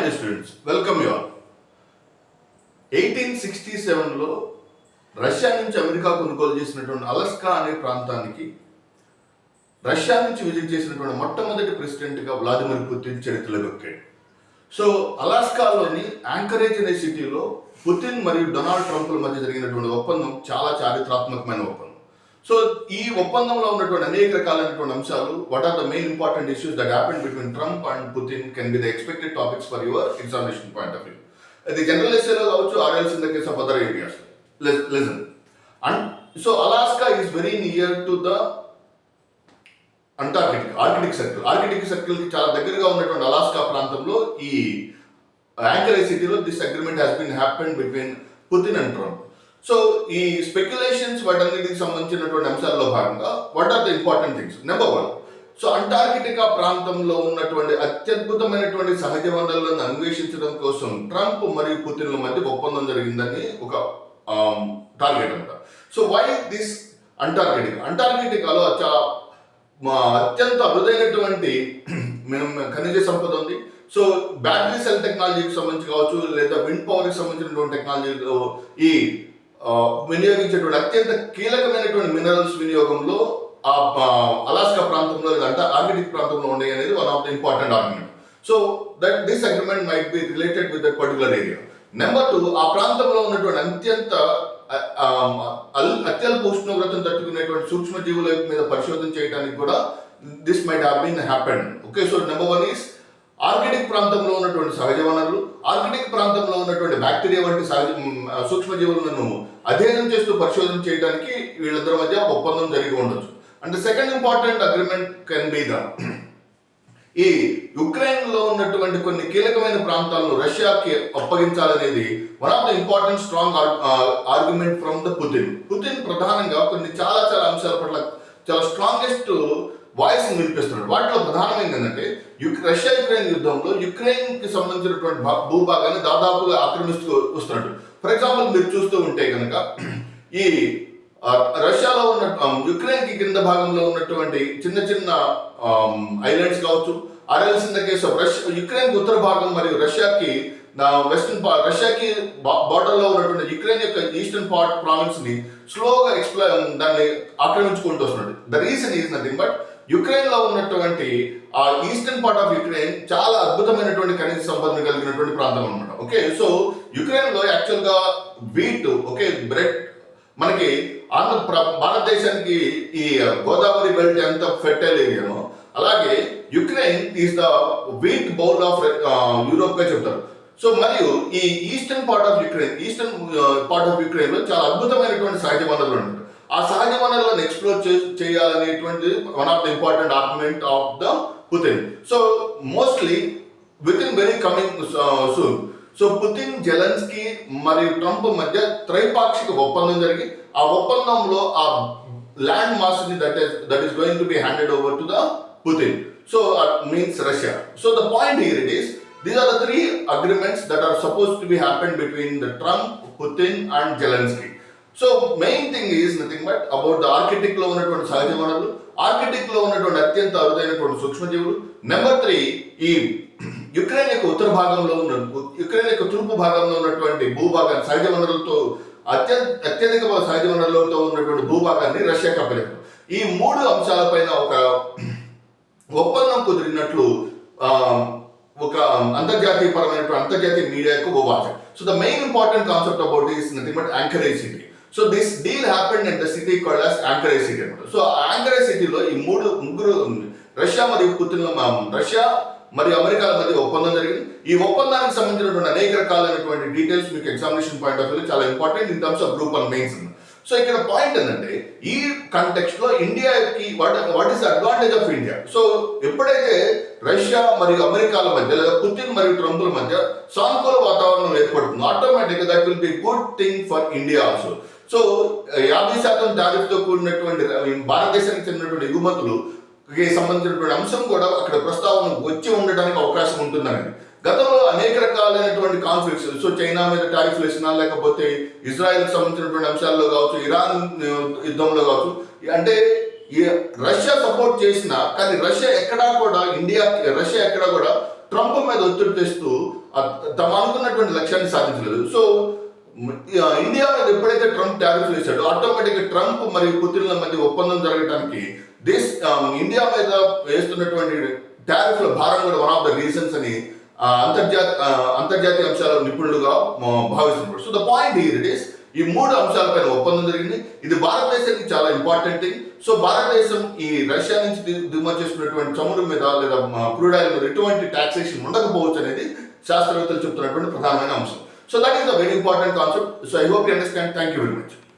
dear students, welcome you all. 1867లో Russia నుంచి America కొనుగోలు చేసినటువంటి అలస్కా అనే ప్రాంతానికి రష్యా నుంచి విజిట్ చేసినటువంటి మొట్టమొదటి ప్రెసిడెంట్గా వ్లాదిమిర్ పుతిన్ చరిత్రలోకి ఎక్కాడు. సో అలాస్కాలోని యాంకరేజ్ అనే సిటీలో పుతిన్ మరియు డొనాల్డ్ ట్రంప్ల మధ్య జరిగినటువంటి ఒప్పందం చాలా చారిత్రాత్మకమైన ఒప్పందం. సో ఈ ఒప్పందంలో ఉన్నటువంటి అనేక రకాలైనటువంటి అంశాలు, what are the main important issues that happen between Trump and Putin can be the expected topics for your examination point of view. అది జనరల్ ఎస్సేలో కావచ్చు, or else in the case of other areas. Listen. And so Alaska is very near to the Arctic circle కి చాలా దగ్గరగా ఉన్నటువంటి Alaska ప్రాంతంలో ఈ Anchorage సిటీలో this agreement has been happen between Putin and Trump. So ఈ స్పెక్యులేషన్స్ వాటన్నిటికి సంబంధించినటువంటి అంశాల్లో భాగంగా what are the important things. Number 1, so Antarctica ప్రాంతంలో ఉన్నటువంటి అత్యద్భుతమైనటువంటి సహజ వనరులను అన్వేషించడం కోసం ట్రంప్ మరియు పుతిన్ల మధ్య ఒప్పందం జరిగిందని ఒక టార్గెట్ అంట. సో వై దిస్ అంటార్కిటికాలో అత్యంత అరుదైనటువంటి ఖనిజ సంపద ఉంది. సో బ్యాటరీ సెల్ టెక్నాలజీకి సంబంధించి కావచ్చు, లేదా విండ్ పవర్కి సంబంధించినటువంటి టెక్నాలజీలో ఈ వినియోగించేటువంటి అత్యంత కీలకమైనటువంటి మినరల్స్ వినియోగంలో ఆ అలాస్కా ప్రాంతంలో లేదా ఆర్కిటిక్ ప్రాంతంలో ఉన్నాయి అనేది one of the important argument. So that this agreement might be related with that particular area. Number 2, ఆ ప్రాంతంలో ఉన్నటువంటి అత్యల్ప ఉష్ణోగ్రతను తట్టుకునేటువంటి సూక్ష్మజీవుల మీద పరిశోధన చేయడానికి కూడా this might have been happened. Okay, so number 1 is Arctic ప్రాంతంలో ఉన్నటువంటి సహజ వనరులు, ఆర్కిటిక్ ప్రాంతంలో ఉన్నటువంటి బ్యాక్టీరియా వంటి సూక్ష్మజీవులను అధ్యయనం చేస్తూ పరిశోధన చేయడానికి వీళ్ళిద్దరి మధ్య ఒప్పందం జరిగి ఉండొచ్చు. And second important agreement can be the ఈ యుక్రెయిన్ లో ఉన్నటువంటి కొన్ని కీలకమైన ప్రాంతాలను రష్యాకి అప్పగించాలనేది one of the important strong argument from the Putin ప్రధానంగా కొన్ని చాలా అంశాల పట్ల చాలా స్ట్రాంగెస్ట్ వాయిస్ వినిపిస్తున్నాడు. వాటిలో ప్రధానమైనది ఏంటంటే రష్యా యుక్రెయిన్ యుద్ధంలో యుక్రెయిన్ కి సంబంధించినటువంటి భూభాగాన్ని దాదాపుగా ఆక్రమిస్తూ వస్తున్నాడు. ఫర్ ఎగ్జాంపుల్ మీరు చూస్తూ ఉంటే కనుక ఈ రష్యాలో ఉన్న యుక్రెయిన్ కి కింద భాగంలో ఉన్నటువంటి చిన్న ఐలాండ్స్ కావచ్చు, or else in the case of Ukraine ఉత్తర భాగం మరియు రష్యాకి రష్యాకి బార్డర్ లో ఉన్నటువంటి యుక్రెయిన్ యొక్క ఈస్టర్న్ పార్ట్ ప్రావిన్స్ ని స్లోగా దాన్ని ఆక్రమించుకుంటూ వస్తున్నాడు. The reason is nothing but Ukraine లో ఉన్నటువంటి ఆ ఈస్టర్న్ పార్ట్ ఆఫ్ యుక్రెయిన్ చాలా అద్భుతమైనటువంటి ఖనిజ సంపదను కలిగినటువంటి ప్రాంతం అనమాట. ఓకే, సో యుక్రెయిన్ లో యాక్చువల్ గా వీట్, ఓకే, బ్రెడ్, మనకి భారతదేశానికి ఈ గోదావరి బెల్ట్ ఎంత ఫెర్టైల్ ఏరియానో అలాగే Ukraine is the wheat bowl of Europe గా చెప్తారు. సో మరియు ఈ ఈస్టర్న్ పార్ట్ ఆఫ్ యుక్రెయిన్ లో చాలా అద్భుతమైనటువంటి సహజ వనరులు ఉంటాయి. ఆ సహజ వనరులను ఎక్స్ప్లోర్ చేయాలనేటువంటి one of the important argument of the Putin. So mostly with in very coming soon, so Putin, Zelensky మరియు ట్రంప్ మధ్య త్రైపాక్షిక ఒప్పందం జరిగి ఆ ఒప్పందంలో ఆ ల్యాండ్ మాస్ ని that is going to be handed over to the Putin. So means Russia. So the point here it is these are the 3 agreements that are supposed to be happened between the Trump, Putin and Zelensky. So main thing is nothing but about the Arctic లో ఉన్నటువంటి సహజ వనరులు, Arctic లో ఉన్నటువంటి అత్యంత అరుదైనటువంటి సూక్ష్మజీవులు. Number 3, ఈ యుక్రెయిన్ యొక్క యుక్రెయిన్ యొక్క తూర్పు భాగంలో ఉన్నటువంటి భూభాగాన్ని సహజ వనరులతో అత్యధిక సహజ వనరులతో ఉన్నటువంటి భూభాగాన్ని రష్యాకి అప్పగించారు. ఈ 3 అంశాలపైన ఒక ఒప్పందం కుదిరినట్లు ఒక అంతర్జాతీయ మీడియాకు ఓవాచారు. So the main important concept about this nothing but Anchorage city. So this deal happened at the city called as Anchorage city అనమాట. సో యాంకరేజ్ సిటీలో ఈ ముగ్గురు రష్యా మరియు అమెరికాల మధ్య ఒప్పందం జరిగింది. ఈ ఒప్పందానికి సంబంధించినటువంటి అనేక రకాలైనటువంటి డీటెయిల్స్ మీకు ఎగ్జామినేషన్ పాయింట్ ఆఫ్ వ్యూ చాలా important in terms of group 1 mains. So ఇక్కడ పాయింట్ ఏంటంటే ఈ కంటెక్స్ట్ లో ఇండియాకి what is advantage of India. So ఎప్పుడైతే రష్యా మరియు అమెరికాల మధ్య లేదా పుతిన్ మరియు ట్రంప్ల మధ్య సానుకూల వాతావరణం ఏర్పడుతుంది, ఆటోమేటిక్గా that will be good thing for India also. So 50% tariff తో కూడినటువంటి భారతదేశానికి చెందినటువంటి ఎగుమతులుకి సంబంధించినటువంటి అంశం కూడా అక్కడ ప్రస్తావన వచ్చి ఉండడానికి అవకాశం ఉంటుందని. గతంలో అనేక రకాలైనటువంటి కాన్ఫ్లిక్ట్స్, సో చైనా మీద టారిఫ్లు వేసినా, లేకపోతే ఇజ్రాయెల్కి సంబంధించినటువంటి అంశాల్లో కావచ్చు, ఇరాన్ యుద్ధంలో కావచ్చు, అంటే రష్యా సపోర్ట్ చేసినా కానీ రష్యా ఎక్కడా కూడా ట్రంప్ మీద ఒత్తిడి తెస్తూ తమ అనుకున్నటువంటి లక్ష్యాన్ని సాధించలేదు. సో ఇండియా మీద ఎప్పుడైతే ట్రంప్ టారిఫ్ వేశాడో ఆటోమేటిక్గా ట్రంప్ మరియు పుతిన్ల మధ్య ఒప్పందం జరగడానికి ఇండియా మీద వేస్తున్నటువంటి టారిఫ్ల భారం కూడా వన్ ఆఫ్ ద రీజన్స్ అని అంతర్జాతీయ అంశాల నిపుణులుగా భావిస్తున్నారు. So the point here it is, ఈ 3 అంశాలపైన ఒప్పందం జరిగింది. ఇది భారతదేశానికి చాలా ఇంపార్టెంట్ థింగ్. సో భారతదేశం ఈ రష్యా నుంచి దిగుమతి చేసుకున్నటువంటి చమురు మీద లేదా క్రూడ్ ఆయిల్ మీద ఎటువంటి టాక్సేషన్ ఉండకపోవచ్చు అనేది శాస్త్రవేత్తలు చెప్తున్నటువంటి ప్రధానమైన అంశం. So that is a very important concept. So I hope you understand. Thank you very much.